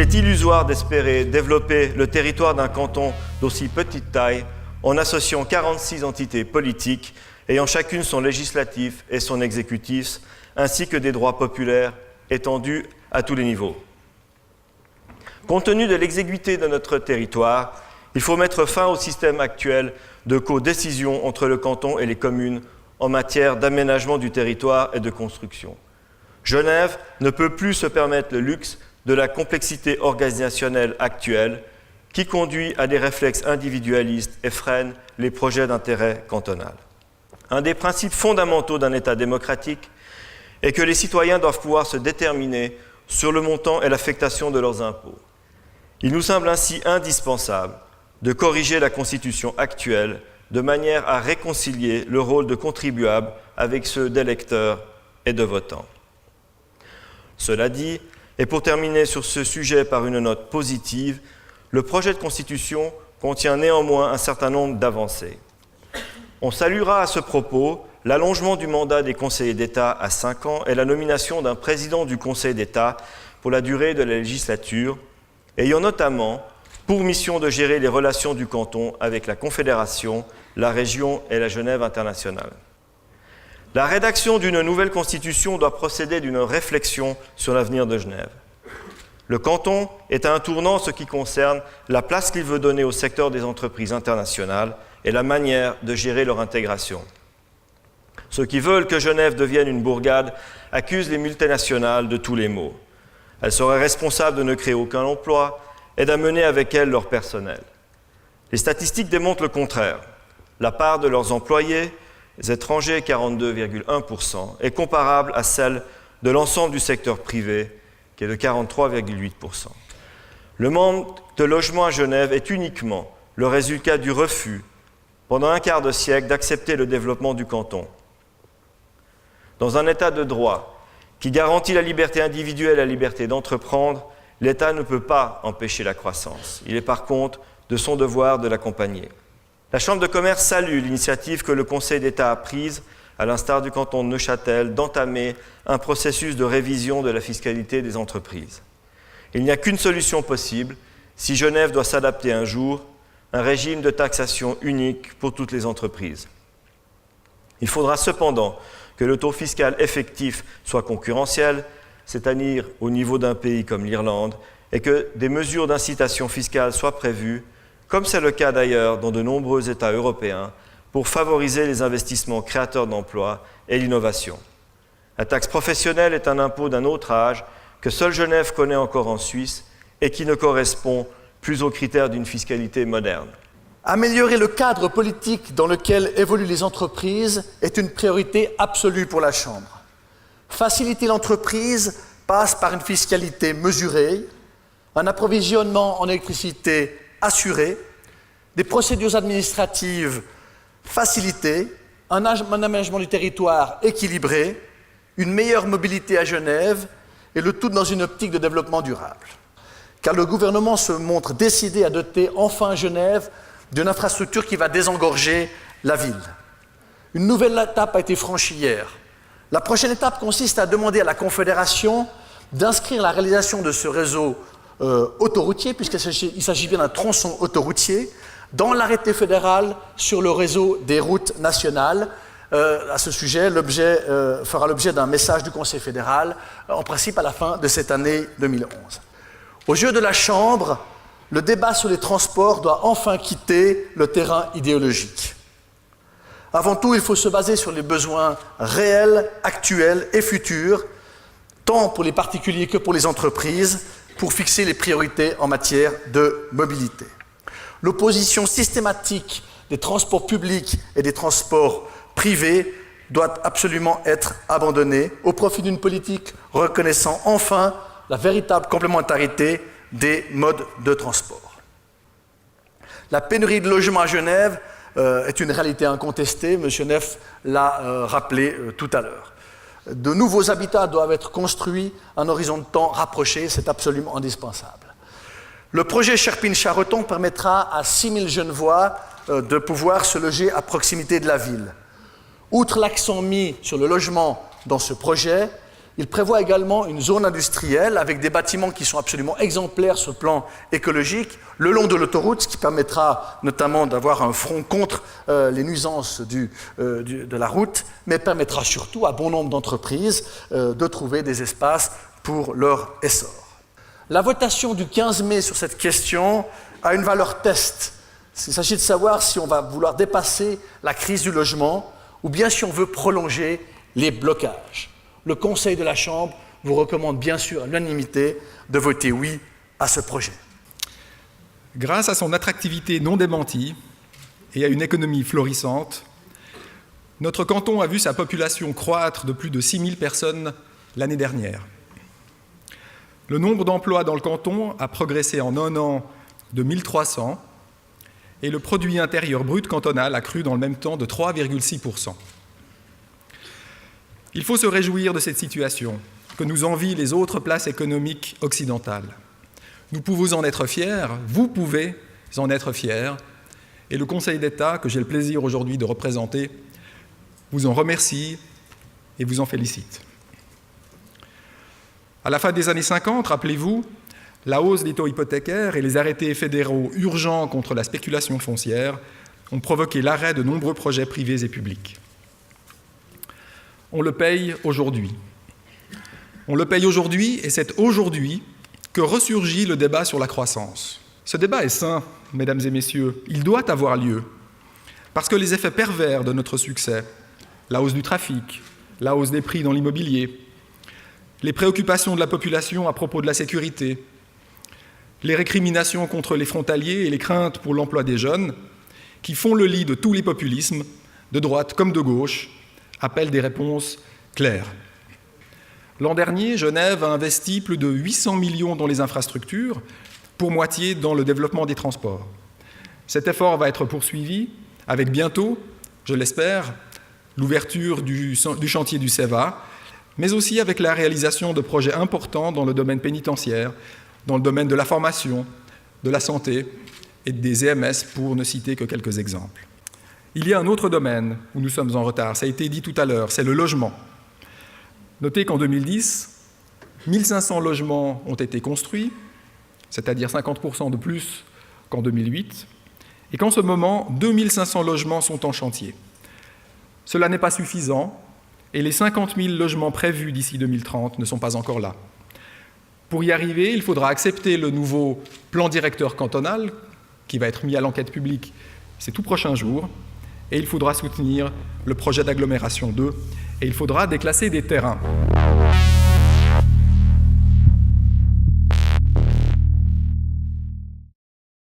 est illusoire d'espérer développer le territoire d'un canton d'aussi petite taille en associant 46 entités politiques ayant chacune son législatif et son exécutif, ainsi que des droits populaires étendus à tous les niveaux. Compte tenu de l'exiguïté de notre territoire, il faut mettre fin au système actuel de codécision entre le canton et les communes en matière d'aménagement du territoire et de construction. Genève ne peut plus se permettre le luxe de la complexité organisationnelle actuelle qui conduit à des réflexes individualistes et freine les projets d'intérêt cantonal. Un des principes fondamentaux d'un État démocratique est que les citoyens doivent pouvoir se déterminer sur le montant et l'affectation de leurs impôts. Il nous semble ainsi indispensable de corriger la Constitution actuelle de manière à réconcilier le rôle de contribuable avec ceux d'électeurs et de votants. Cela dit, et pour terminer sur ce sujet par une note positive, le projet de Constitution contient néanmoins un certain nombre d'avancées. On saluera à ce propos l'allongement du mandat des conseillers d'État à 5 ans et la nomination d'un président du Conseil d'État pour la durée de la législature, ayant notamment pour mission de gérer les relations du canton avec la Confédération, la région et la Genève internationale. La rédaction d'une nouvelle constitution doit procéder d'une réflexion sur l'avenir de Genève. Le canton est à un tournant en ce qui concerne la place qu'il veut donner au secteur des entreprises internationales et la manière de gérer leur intégration. Ceux qui veulent que Genève devienne une bourgade accusent les multinationales de tous les maux. Elles seraient responsables de ne créer aucun emploi et d'amener avec elles leur personnel. Les statistiques démontrent le contraire. La part de leurs employés, les étrangers, 42,1%, est comparable à celle de l'ensemble du secteur privé, qui est de 43,8%. Le manque de logement à Genève est uniquement le résultat du refus, pendant un quart de siècle, d'accepter le développement du canton. Dans un État de droit qui garantit la liberté individuelle et la liberté d'entreprendre, l'État ne peut pas empêcher la croissance. Il est par contre de son devoir de l'accompagner. La Chambre de commerce salue l'initiative que le Conseil d'État a prise, à l'instar du canton de Neuchâtel, d'entamer un processus de révision de la fiscalité des entreprises. Il n'y a qu'une solution possible si Genève doit s'adapter un jour, un régime de taxation unique pour toutes les entreprises. Il faudra cependant que le taux fiscal effectif soit concurrentiel, c'est-à-dire au niveau d'un pays comme l'Irlande, et que des mesures d'incitation fiscale soient prévues, comme c'est le cas d'ailleurs dans de nombreux États européens, pour favoriser les investissements créateurs d'emplois et l'innovation. La taxe professionnelle est un impôt d'un autre âge que seule Genève connaît encore en Suisse et qui ne correspond plus aux critères d'une fiscalité moderne. Améliorer le cadre politique dans lequel évoluent les entreprises est une priorité absolue pour la Chambre. Faciliter l'entreprise passe par une fiscalité mesurée, un approvisionnement en électricité assuré, des procédures administratives facilitées, un aménagement du territoire équilibré, une meilleure mobilité à Genève et le tout dans une optique de développement durable. Car le gouvernement se montre décidé à doter enfin Genève d'une infrastructure qui va désengorger la ville. Une nouvelle étape a été franchie hier. La prochaine étape consiste à demander à la Confédération d'inscrire la réalisation de ce réseau autoroutier, puisqu'il s'agit bien d'un tronçon autoroutier, dans l'arrêté fédéral sur le réseau des routes nationales. À ce sujet, l'objet fera l'objet d'un message du Conseil fédéral, en principe à la fin de cette année 2011. Aux yeux de la Chambre, le débat sur les transports doit enfin quitter le terrain idéologique. Avant tout, il faut se baser sur les besoins réels, actuels et futurs, tant pour les particuliers que pour les entreprises, pour fixer les priorités en matière de mobilité. L'opposition systématique des transports publics et des transports privés doit absolument être abandonnée au profit d'une politique reconnaissant enfin la véritable complémentarité des modes de transport. La pénurie de logements à Genève est une réalité incontestée, M. Neff l'a rappelé tout à l'heure. De nouveaux habitats doivent être construits à un horizon de temps rapproché, c'est absolument indispensable. Le projet Cherpine-Charreton permettra à 6 000 Genevois de pouvoir se loger à proximité de la ville. Outre l'accent mis sur le logement dans ce projet, Il prévoit également une zone industrielle avec des bâtiments qui sont absolument exemplaires sur le plan écologique, le long de l'autoroute, ce qui permettra notamment d'avoir un front contre les nuisances de la route, mais permettra surtout à bon nombre d'entreprises de trouver des espaces pour leur essor. La votation du 15 mai sur cette question a une valeur test. Il s'agit de savoir si on va vouloir dépasser la crise du logement ou bien si on veut prolonger les blocages. Le Conseil de la Chambre vous recommande bien sûr à l'unanimité de voter oui à ce projet. Grâce à son attractivité non démentie et à une économie florissante, notre canton a vu sa population croître de plus de 6 000 personnes l'année dernière. Le nombre d'emplois dans le canton a progressé en un an de 1300 et le produit intérieur brut cantonal a cru dans le même temps de 3,6%. Il faut se réjouir de cette situation que nous envient les autres places économiques occidentales. Nous pouvons en être fiers, vous pouvez en être fiers, et le Conseil d'État, que j'ai le plaisir aujourd'hui de représenter, vous en remercie et vous en félicite. À la fin des années 50, rappelez-vous, la hausse des taux hypothécaires et les arrêtés fédéraux urgents contre la spéculation foncière ont provoqué l'arrêt de nombreux projets privés et publics. On le paye aujourd'hui. On le paye aujourd'hui et c'est aujourd'hui que ressurgit le débat sur la croissance. Ce débat est sain, mesdames et messieurs, il doit avoir lieu, parce que les effets pervers de notre succès, la hausse du trafic, la hausse des prix dans l'immobilier, les préoccupations de la population à propos de la sécurité, les récriminations contre les frontaliers et les craintes pour l'emploi des jeunes, qui font le lit de tous les populismes, de droite comme de gauche, appellent des réponses claires. L'an dernier, Genève a investi plus de 800 millions dans les infrastructures, pour moitié dans le développement des transports. Cet effort va être poursuivi avec bientôt, je l'espère, l'ouverture du chantier du CEVA, mais aussi avec la réalisation de projets importants dans le domaine pénitentiaire, dans le domaine de la formation, de la santé et des EMS, pour ne citer que quelques exemples. Il y a un autre domaine où nous sommes en retard, ça a été dit tout à l'heure, c'est le logement. Notez qu'en 2010, 1500 logements ont été construits, c'est-à-dire 50% de plus qu'en 2008, et qu'en ce moment, 2500 logements sont en chantier. Cela n'est pas suffisant, et les 50 000 logements prévus d'ici 2030 ne sont pas encore là. Pour y arriver, il faudra accepter le nouveau plan directeur cantonal, qui va être mis à l'enquête publique ces tout prochains jours, et il faudra soutenir le projet d'agglomération 2, et il faudra déclasser des terrains.